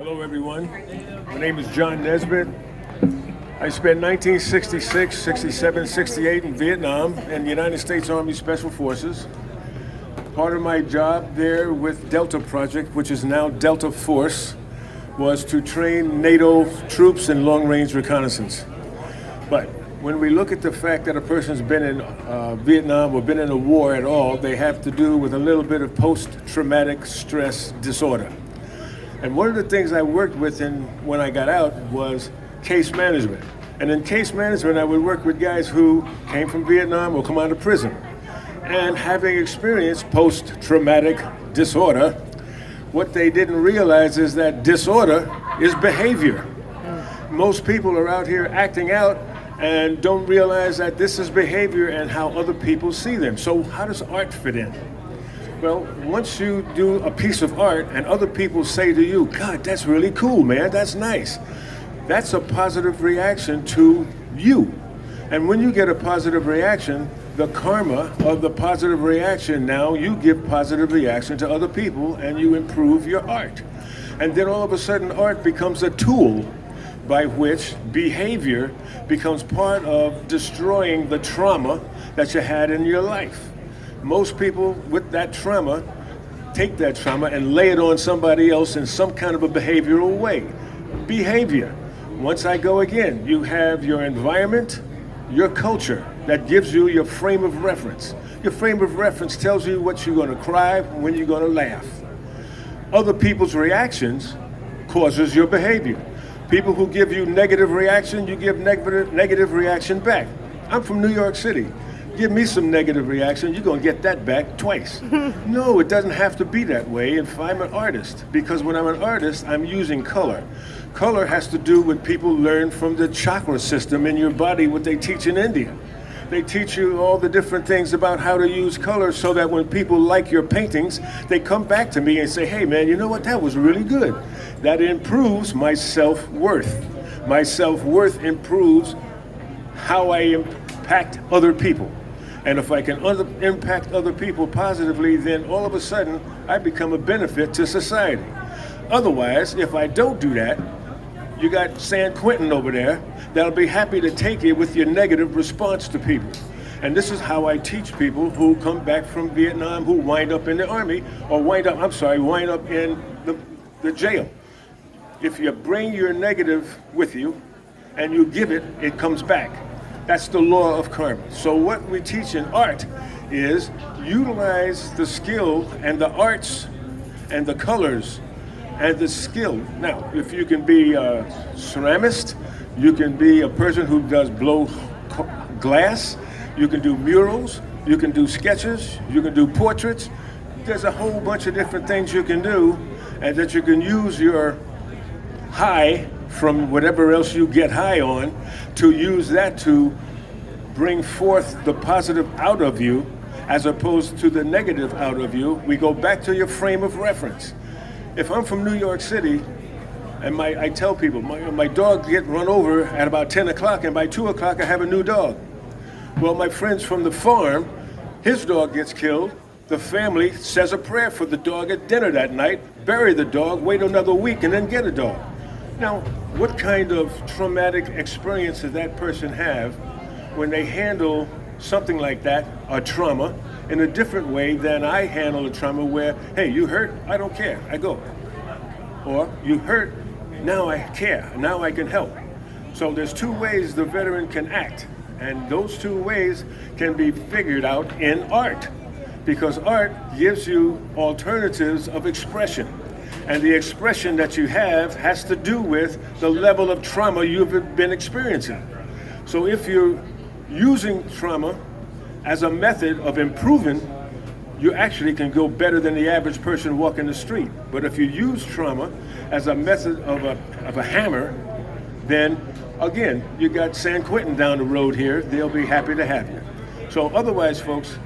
Hello everyone, my name is John Nesbitt. I spent 1966, 67, 68 in Vietnam in the United States Army Special Forces. Part of my job there with Delta Project, which is now Delta Force, was to train NATO troops in long-range reconnaissance. But when we look at the fact that a person's been in Vietnam or been in a war at all, they have to do with a little bit of post-traumatic stress disorder. And one of the things I worked with when I got out was case management. And in case management, I would work with guys who came from Vietnam or come out of prison. And having experienced post-traumatic disorder, what they didn't realize is that disorder is behavior. Most people are out here acting out and don't realize that this is behavior and how other people see them. So how does art fit in? Well, once you do a piece of art and other people say to you, God, that's really cool, man, that's nice. That's a positive reaction to you. And when you get a positive reaction, the karma of the positive reaction, now you give positive reaction to other people and you improve your art. And then all of a sudden art becomes a tool by which behavior becomes part of destroying the trauma that you had in your life. Most people with that trauma take that trauma and lay it on somebody else in some kind of a behavioral way. Behavior. Once I go again, you have your environment, your culture, that gives you your frame of reference. Your frame of reference tells you what you're going to cry, when you're going to laugh. Other people's reactions causes your behavior. People who give you negative reaction, you give negative reaction back. I'm from New York City. Give me some negative reaction, you're gonna get that back twice. No, it doesn't have to be that way if I'm an artist, because when I'm an artist, I'm using color. Color has to do with people learn from the chakra system in your body, what they teach in India. They teach you all the different things about how to use color so that when people like your paintings, they come back to me and say, hey man, you know what, that was really good. That improves my self-worth. My self-worth improves how I impact other people. And if I can impact other people positively, then all of a sudden I become a benefit to society. Otherwise, if I don't do that, you got San Quentin over there that'll be happy to take it with your negative response to people. And this is how I teach people who come back from Vietnam, who wind up in the army, or wind up in the jail. If you bring your negative with you and you give it, it comes back. That's the law of karma. So what we teach in art is utilize the skill and the arts and the colors and the skill. Now, if you can be a ceramist, you can be a person who does blow glass, you can do murals, you can do sketches, you can do portraits. There's a whole bunch of different things you can do, and that you can use your high from whatever else you get high on, to use that to bring forth the positive out of you as opposed to the negative out of you. We go back to your frame of reference. If I'm from New York City and I tell people my dog get run over at about 10 o'clock and by 2 o'clock I have a new dog. Well, my friends from the farm, his dog gets killed. The family says a prayer for the dog at dinner that night, bury the dog, wait another week and then get a dog. Now, what kind of traumatic experience does that person have when they handle something like that, a trauma, in a different way than I handle a trauma where, hey, you hurt? I don't care, I go. Or, you hurt? Now I care, now I can help. So there's two ways the veteran can act, and those two ways can be figured out in art, because art gives you alternatives of expression. And the expression that you have has to do with the level of trauma you've been experiencing. So if you're using trauma as a method of improving, you actually can go better than the average person walking the street. But if you use trauma as a method of a hammer, then again, you got San Quentin down the road here, they'll be happy to have you. So otherwise, folks,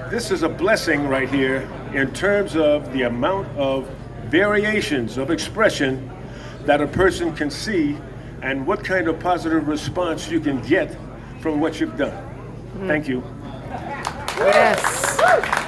this is a blessing right here in terms of the amount of variations of expression that a person can see and what kind of positive response you can get from what you've done. Thank you. Yes.